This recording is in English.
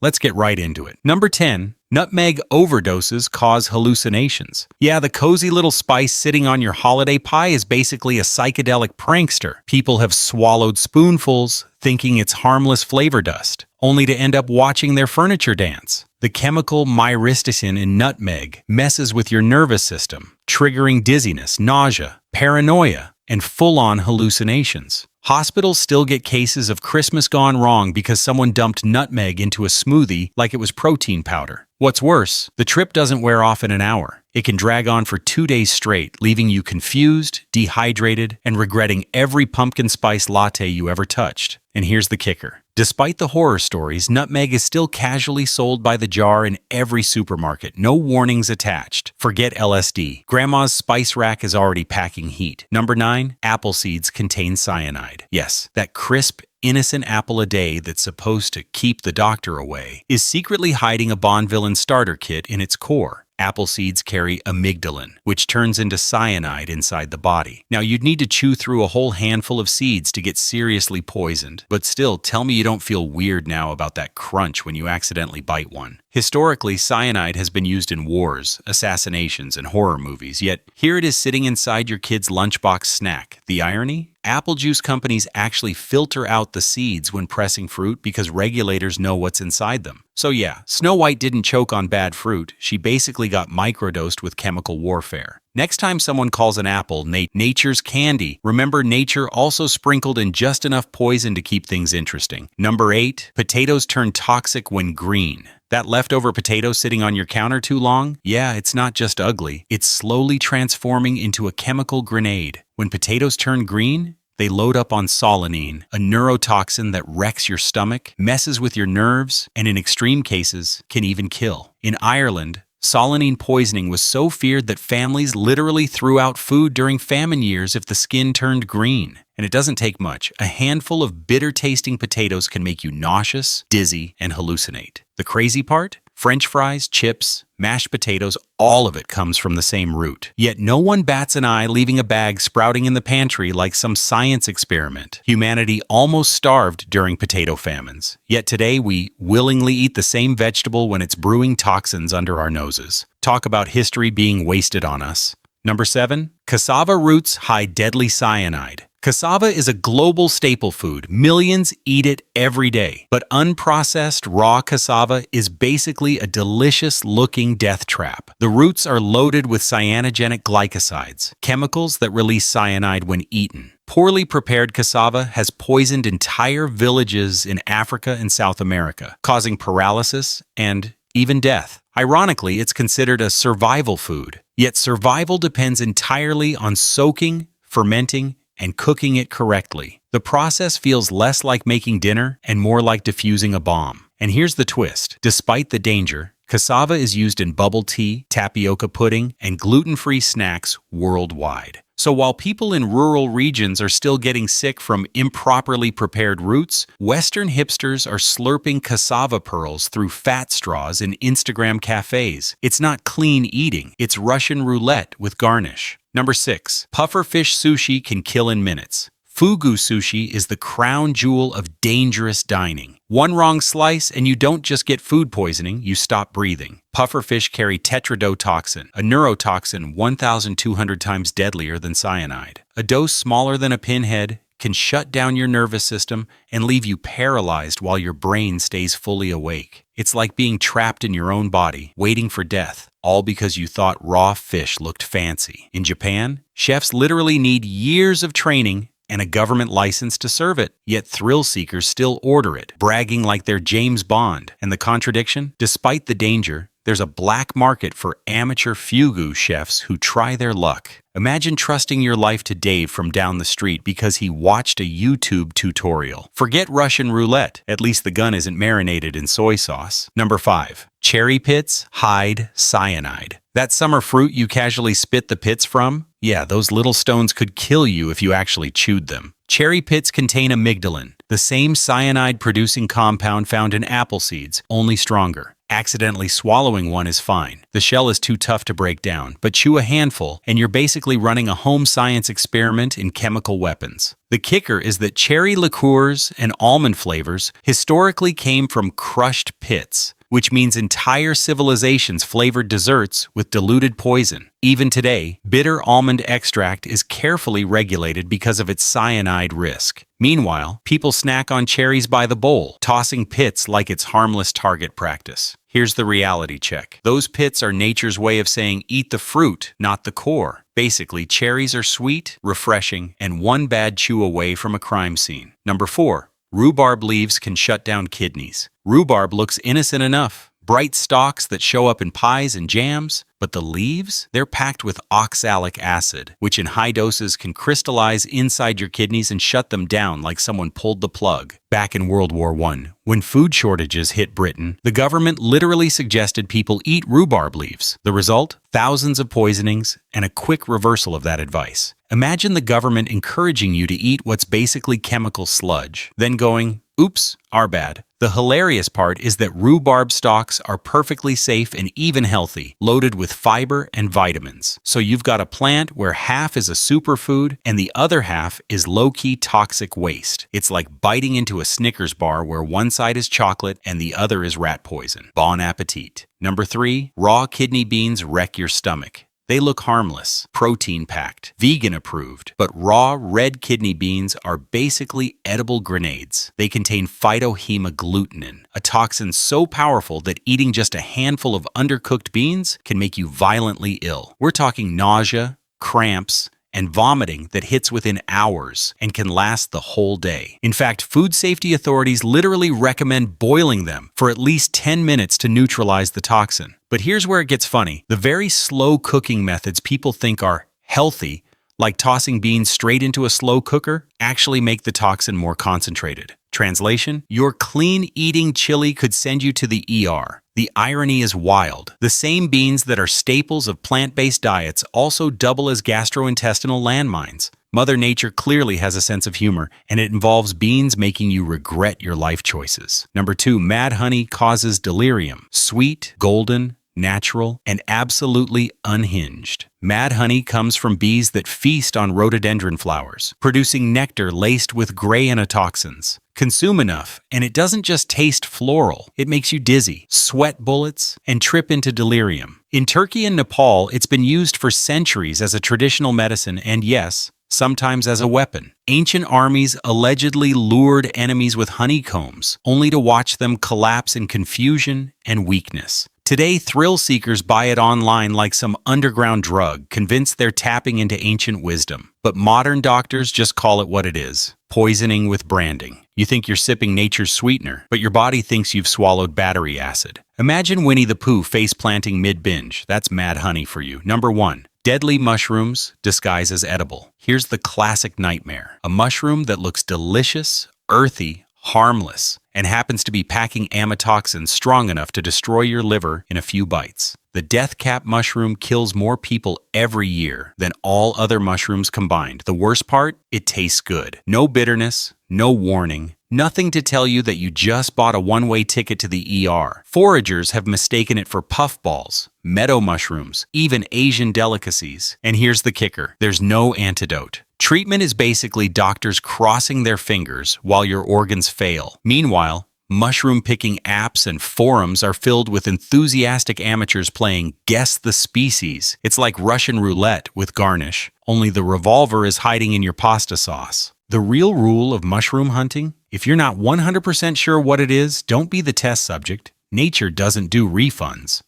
Let's get right into it. Number 10. Nutmeg overdoses cause hallucinations. Yeah, the cozy little spice sitting on your holiday pie is basically a psychedelic prankster. People have swallowed spoonfuls, thinking it's harmless flavor dust, only to end up watching their furniture dance. The chemical myristicin in nutmeg messes with your nervous system, triggering dizziness, nausea, paranoia, and full-on hallucinations. Hospitals still get cases of Christmas gone wrong because someone dumped nutmeg into a smoothie like it was protein powder. What's worse, the trip doesn't wear off in an hour. It can drag on for 2 days straight, leaving you confused, dehydrated, and regretting every pumpkin spice latte you ever touched. And here's the kicker. Despite the horror stories, nutmeg is still casually sold by the jar in every supermarket. No warnings attached. Forget LSD. Grandma's spice rack is already packing heat. Number 9. Apple seeds contain cyanide. Yes, that crisp, innocent apple a day that's supposed to keep the doctor away is secretly hiding a Bond villain starter kit in its core. Apple seeds carry amygdalin, which turns into cyanide inside the body. Now, you'd need to chew through a whole handful of seeds to get seriously poisoned, but still, tell me you don't feel weird now about that crunch when you accidentally bite one. Historically, cyanide has been used in wars, assassinations, and horror movies, yet here it is sitting inside your kid's lunchbox snack. The irony? Apple juice companies actually filter out the seeds when pressing fruit because regulators know what's inside them. So yeah, Snow White didn't choke on bad fruit, she basically got microdosed with chemical warfare. Next time someone calls an apple nature's candy, remember nature also sprinkled in just enough poison to keep things interesting. Number 8. Potatoes turn toxic when green. That leftover potato sitting on your counter too long? Yeah, it's not just ugly. It's slowly transforming into a chemical grenade. When potatoes turn green, they load up on solanine, a neurotoxin that wrecks your stomach, messes with your nerves, and in extreme cases, can even kill. In Ireland, solanine poisoning was so feared that families literally threw out food during famine years if the skin turned green. And it doesn't take much. A handful of bitter-tasting potatoes can make you nauseous, dizzy, and hallucinate. The crazy part? French fries, chips, mashed potatoes, all of it comes from the same root. Yet no one bats an eye leaving a bag sprouting in the pantry like some science experiment. Humanity almost starved during potato famines. Yet today we willingly eat the same vegetable when it's brewing toxins under our noses. Talk about history being wasted on us. Number 7. Cassava roots hide deadly cyanide. Cassava is a global staple food. Millions eat it every day. But unprocessed raw cassava is basically a delicious-looking death trap. The roots are loaded with cyanogenic glycosides, chemicals that release cyanide when eaten. Poorly prepared cassava has poisoned entire villages in Africa and South America, causing paralysis and even death. Ironically, it's considered a survival food. Yet survival depends entirely on soaking, fermenting, and cooking it correctly. The process feels less like making dinner and more like defusing a bomb. And here's the twist. Despite the danger, cassava is used in bubble tea, tapioca pudding, and gluten-free snacks worldwide. So while people in rural regions are still getting sick from improperly prepared roots, Western hipsters are slurping cassava pearls through fat straws in Instagram cafes. It's not clean eating, it's Russian roulette with garnish. Number 6. Pufferfish sushi can kill in minutes. Fugu sushi is the crown jewel of dangerous dining. One wrong slice and you don't just get food poisoning, you stop breathing. Pufferfish carry tetrodotoxin, a neurotoxin 1,200 times deadlier than cyanide. A dose smaller than a pinhead can shut down your nervous system and leave you paralyzed while your brain stays fully awake. It's like being trapped in your own body, waiting for death, all because you thought raw fish looked fancy. In Japan, chefs literally need years of training and a government license to serve it, yet thrill seekers still order it, bragging like they're James Bond. And the contradiction? Despite the danger, there's a black market for amateur fugu chefs who try their luck. Imagine trusting your life to Dave from down the street because he watched a YouTube tutorial. Forget Russian roulette. At least the gun isn't marinated in soy sauce. Number 5. Cherry pits hide cyanide. That summer fruit you casually spit the pits from? Yeah, those little stones could kill you if you actually chewed them. Cherry pits contain amygdalin, the same cyanide-producing compound found in apple seeds, only stronger. Accidentally swallowing one is fine. The shell is too tough to break down, but chew a handful and you're basically running a home science experiment in chemical weapons. The kicker is that cherry liqueurs and almond flavors historically came from crushed pits, which means entire civilizations flavored desserts with diluted poison. Even today, bitter almond extract is carefully regulated because of its cyanide risk. Meanwhile, people snack on cherries by the bowl, tossing pits like it's harmless target practice. Here's the reality check. Those pits are nature's way of saying eat the fruit, not the core. Basically, cherries are sweet, refreshing, and one bad chew away from a crime scene. Number 4. Rhubarb leaves can shut down kidneys. Rhubarb looks innocent enough. Bright stalks that show up in pies and jams, but the leaves? They're packed with oxalic acid, which in high doses can crystallize inside your kidneys and shut them down like someone pulled the plug. Back in World War I, when food shortages hit Britain, the government literally suggested people eat rhubarb leaves. The result? Thousands of poisonings and a quick reversal of that advice. Imagine the government encouraging you to eat what's basically chemical sludge, then going, oops, our bad. The hilarious part is that rhubarb stalks are perfectly safe and even healthy, loaded with fiber and vitamins. So you've got a plant where half is a superfood and the other half is low-key toxic waste. It's like biting into a Snickers bar where one side is chocolate and the other is rat poison. Bon appetit. Number 3, raw kidney beans wreck your stomach. They look harmless, protein-packed, vegan-approved, but raw red kidney beans are basically edible grenades. They contain phytohemagglutinin, a toxin so powerful that eating just a handful of undercooked beans can make you violently ill. We're talking nausea, cramps, and vomiting that hits within hours and can last the whole day. In fact, food safety authorities literally recommend boiling them for at least 10 minutes to neutralize the toxin. But here's where it gets funny. The very slow cooking methods people think are healthy, like tossing beans straight into a slow cooker, actually make the toxin more concentrated. Translation: your clean-eating chili could send you to the ER. The irony is wild. The same beans that are staples of plant-based diets also double as gastrointestinal landmines. Mother Nature clearly has a sense of humor, and it involves beans making you regret your life choices. Number 2, mad honey causes delirium. Sweet, golden, natural, and absolutely unhinged. Mad honey comes from bees that feast on rhododendron flowers, producing nectar laced with gray endotoxins. Consume enough, and it doesn't just taste floral. It makes you dizzy, sweat bullets, and trip into delirium. In Turkey and Nepal, it's been used for centuries as a traditional medicine and, yes, sometimes as a weapon. Ancient armies allegedly lured enemies with honeycombs, only to watch them collapse in confusion and weakness. Today, thrill seekers buy it online like some underground drug, convinced they're tapping into ancient wisdom. But modern doctors just call it what it is: poisoning with branding. You think you're sipping nature's sweetener, but your body thinks you've swallowed battery acid. Imagine Winnie the Pooh face-planting mid-binge. That's mad honey for you. Number 1. Deadly mushrooms disguised as edible. Here's the classic nightmare. A mushroom that looks delicious, earthy, harmless, and happens to be packing amatoxins strong enough to destroy your liver in a few bites. The death cap mushroom kills more people every year than all other mushrooms combined. The worst part? It tastes good. No bitterness, no warning, nothing to tell you that you just bought a one-way ticket to the ER. Foragers have mistaken it for puffballs, meadow mushrooms, even Asian delicacies. And here's the kicker: there's no antidote. Treatment is basically doctors crossing their fingers while your organs fail. Meanwhile, mushroom-picking apps and forums are filled with enthusiastic amateurs playing Guess the Species. It's like Russian roulette with garnish, only the revolver is hiding in your pasta sauce. The real rule of mushroom hunting? If you're not 100% sure what it is, don't be the test subject. Nature doesn't do refunds.